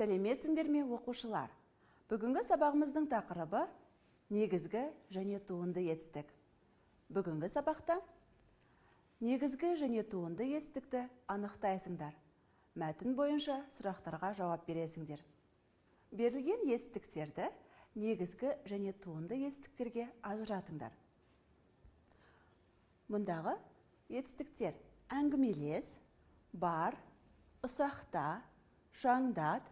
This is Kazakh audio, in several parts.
Сәлеметсіңдер ме оқушылар? Бүгінгі сабағымыздың тақырыбы негізгі және туынды етістік. Бүгінгі сабақта негізгі және туынды етістікті анықтайсыңдар. Мәтін бойынша сұрақтарға жауап бересіңдер. Берілген етістіктерді негізгі және туынды етістіктерге ажыратыңдар. Мұндағы етістіктер әңгімелес, бар, ұсақта, шаңдат,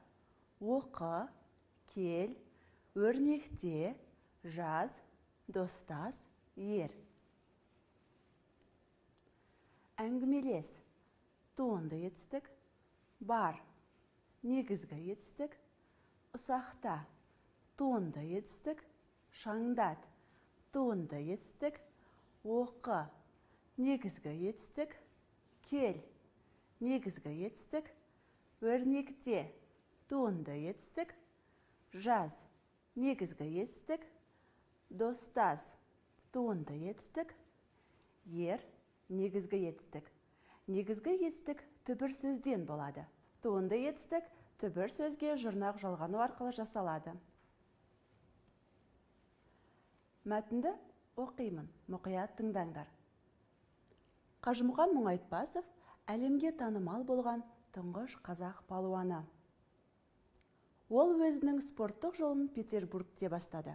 оқы, кел, өрнекте, жаз, достас, ер. Әңгімелес, туынды етістік, бар, негізгі етістік, ұсақта, туынды етістік, шаңдат, туынды етістік, оқы, негізгі етістік, кел, негізгі етістік, өрнекте, туынды етістік, жаз, негізгі етістік, достас, туынды етістік, ер, негізгі етістік. Негізгі етістік түбір сөзден болады. Туынды етістік түбір сөзге жұрнақ жалғану арқылы жасалады. Мәтінді оқимын, мұқият тыңдаңдар. Қажымұқан Мұңайтпасов әлемге танымал болған тұңғыш қазақ палуаны. Ол өзінің спорттық жолын Петербургте бастады.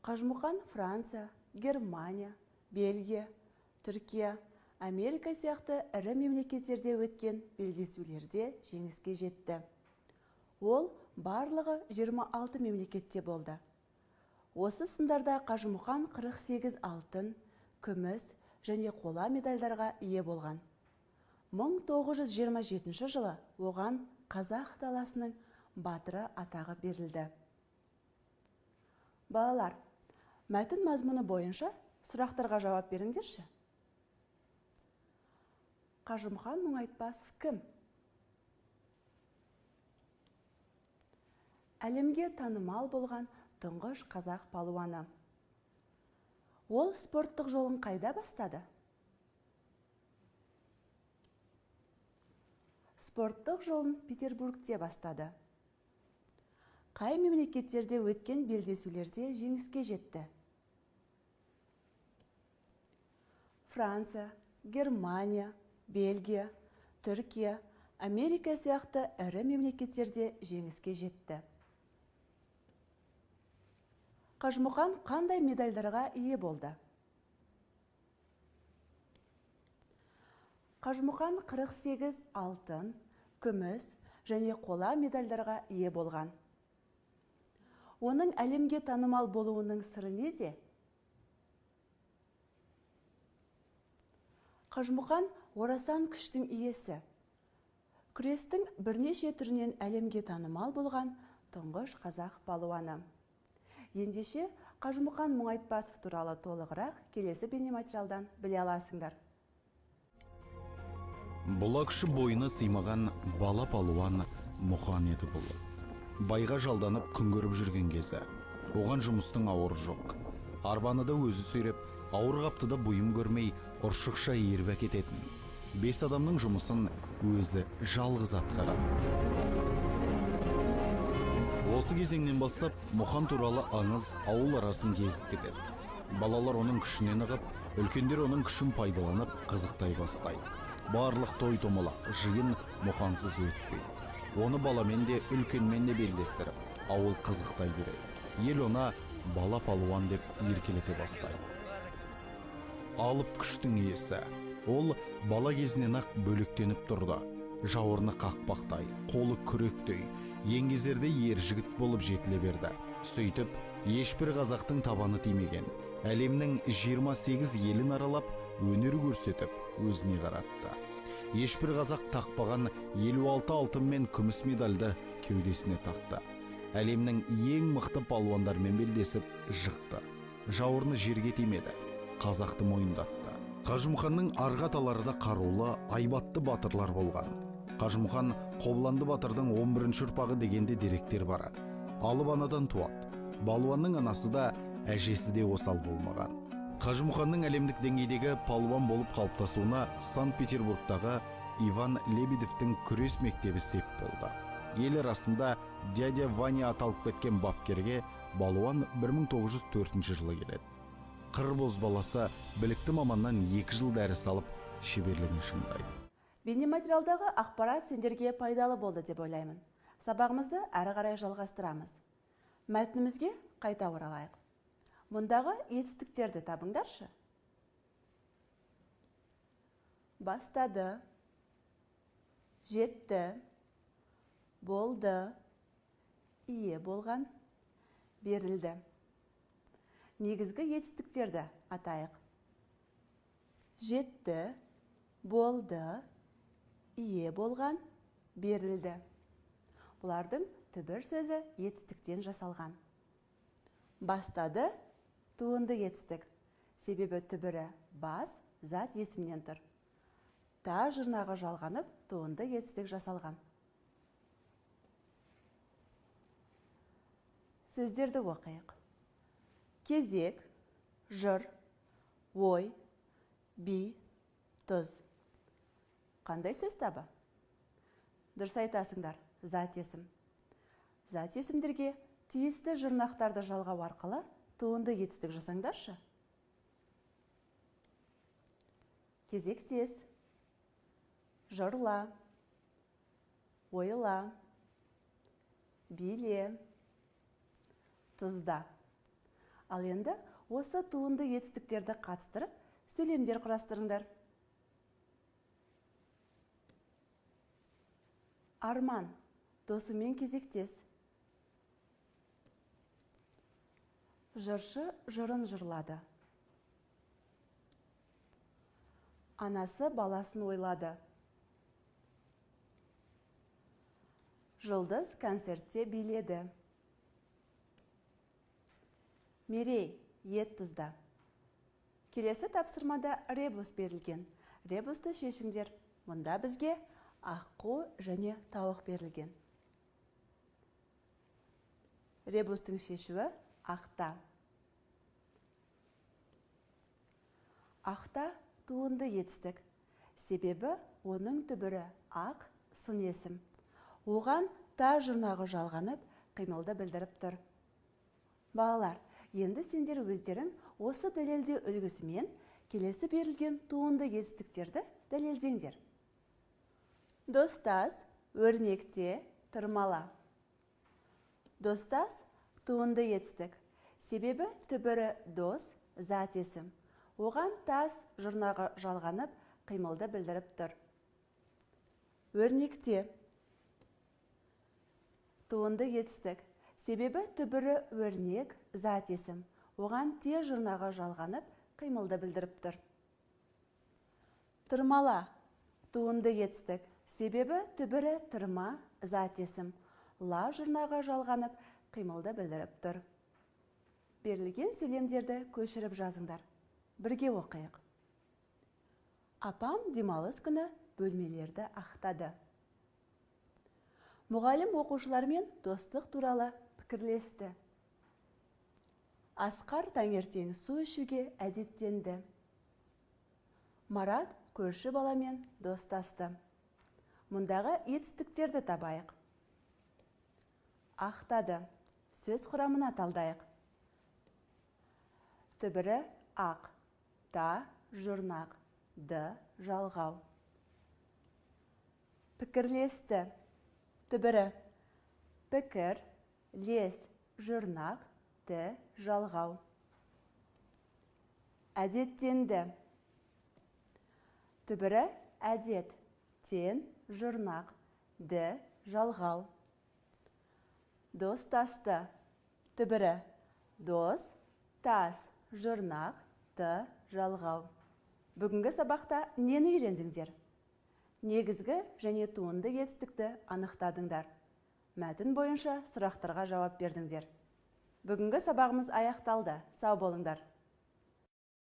Қажымұқан Франция, Германия, Бельгия, Түркия, Америка сияқты ірі мемлекеттерде өткен белдесулерде жеңіске жетті. Ол барлығы 26 мемлекетте болды. Осы сындарда Қажымұқан 48 алтын, күміс және қола медальдарға ие болған. 1927 жылы оған Қазақ даласының батыры атағы берілді. Балалар, мәтін мазмұны бойынша сұрақтарға жауап беріңдерші. Қажымұқан Мұңайтпасов кім? Әлемге танымал болған тұңғыш қазақ палуаны. Ол спорттық жолын қайда бастады? Спорттық жолын Петербургте бастады. Қай мемлекеттерде өткен белдесулерде жеңіске жетті? Франция, Германия, Бельгия, Түркия, Америка сияқты ірі мемлекеттерде жеңіске жетті. Қажымұқан қандай медальдарға ие болды? Қажымұқан 48 алтын, күміс және қола медальдарға ие болған. Оның әлемге танымал болуының сыры неде? Қажымұқан орасан күштің иесі. Күрестің бірнеше түрінен әлемге танымал болған тұңғыш қазақ палуаны. Ендеше Қажымұқан Мұңайтпасов туралы толығырақ келесі бейнематериалдан біле аласыңдар. Бұла күші бойына сыймаған бала палуан Мұқан еді бұл. Байға жалданып күн көріп жүрген кезі. Оған жұмыстың ауыры жоқ. Арбаны да өзі сүйреп, ауыр қапты да бұйым көрмей, ұршықша еріп әкететін. 5 адамның жұмысын өзі жалғыз атқарады. Осы кезеңнен бастап Мұқан туралы аңыз ауыл арасын кезіп кетеді. Балалар оның күшінен ығып, үлкендер оның күшін пайдаланып қызықтай бастайды. Барлық той-томалақ, жиын Мұқансыз өтпейді. Оны баламен де, үлкенмен де белдестіріп, ауыл қызықтай береді. Ел ona бала палуан деп еркелете бастайды. Алып күштің иесі. Ол бала кезінен ақ бөлектеніп тұрды. Жауырны қақпақтай, қолы күректей, еңгезерде ер жігіт болып жетіле берді. Сөйтіп, ешбір қазақтың табаны тимеген, әлемнің 28 елін аралап, өнер көрсетіп, өзіне қаратты. Ешбір қазақ тақпаған 56 алтын мен күміс медальды кеудесіне тақты. Әлемнің ең мықты палуандармен белдесіп жықты. Жауырны жерге тимеді, қазақты мойындатты. Қажымұқанның арғы-аталары да қарулы, айбатты батырлар болған. Қажымұқан Қобланды батырдың 11-ші ұрпағы дегенде деректер бар. Алып анадан туады. Балуанның анасы да, әжесі де осал болмаған. Қажымұқанның әлемдік деңгейдегі палуан болып қалыптасуына Санкт-Петербургтағы Иван Лебедевтің күрес мектебі сеп болды. ел арасында дядя Ваня аталып кеткен бапкерге балуан 1904 жылы келеді. Қыр бозбаласы білікті маманнан 2 жыл дәріс алып, шеберлігін шыңдайды. Бейнематериалдағы ақпарат сендерге пайдалы болды деп ойлаймын. Сабағымызды әрі қарай жалғастырамыз. Мәтінімізге қайта оралайық. Мұндағы етістіктерді табыңдаршы. Бастады, жетті, болды, ие болған, берілді. Негізгі етістіктерді атайық. Жетті, болды, ие болған, берілді. Бұлардың түбір сөзі етістіктен жасалған. Бастады, туынды етістік. Себебі түбірі бас, зат есімнен тұр. Та жұрнағы жалғанып, туынды етістік жасалған. Сөздерді оқиық. Кезек, жыр, ой, би, тұз. Қандай сөз табы? Дұрыс айтасыңдар, зат есім. Зат есімдерге тиісті жұрнақтарды жалғау арқылы туынды етістік жасаңдаршы. Кезектес, жырла, ойла, биле, тұзда. Ал енді осы туынды етістіктерді қатыстырып, сөйлемдер құрастырыңдар. Арман, досымен кезектес. Жыршы жырын жырлады. Анасы баласын ойлады. Жылдыз концертте биледі. Мерей, ет тұзда. Келесі тапсырмада ребус берілген. Ребусты шешіңдер. Мұнда бізге аққу және тауық берілген. Ребустың шешуі ақта. Ақта туынды етістік. Себебі оның түбірі ақ, сын есім. Оған та жұрнағы жалғанып, қимылды білдіріп тұр. Балалар, енді сендер өздерің осы дәлелдеу үлгісімен келесі берілген туынды етістіктерді дәлелдеңдер. Достас, өрнекте, тырмала. Достас, туынды етістік. Себебі түбірі дос, зат есім. Оған тас жұрнағы жалғанып, қимылды білдіріп тұр. Өрнекте, туынды етістік. Себебі түбірі өрнек, зат есім. Оған те жұрнағы жалғанып, қимылды білдіріп тұр. Тырмала, туынды етістік. Себебі түбірі тырма, зат есім. Ла жұрнағы жалғанып, қимылды білдіріп тұр. Берілген сөйлемдерді көшіріп жазыңдар. Бірге оқиық. Апам демалыс күні бөлмелерді ақтады. Мұғалім оқушылармен достық туралы пікірлесті. Асқар таңертең су ішуге әдеттенді. Марат көрші баламен достасты. Мұндағы етістіктерді табайық. Ақтады. Сөз құрамына талдайық. Түбірі ақ, та, жұрнақ, ды, жалғау. Пікірлесті. Түбірі пікір, лес, жұрнақ, ді, жалғау. Әдеттенді. Түбірі әдет, тен, жұрнақ, ді, жалғау. Достасты. Түбірі дос, тас, жұрнақ, ды, жалғау. Бүгінгі сабақта нені үйрендіңдер? Негізгі және туынды етістікті анықтадыңдар. Мәтін бойынша сұрақтарға жауап бердіңдер. Бүгінгі сабағымыз аяқталды. Сау болыңдар.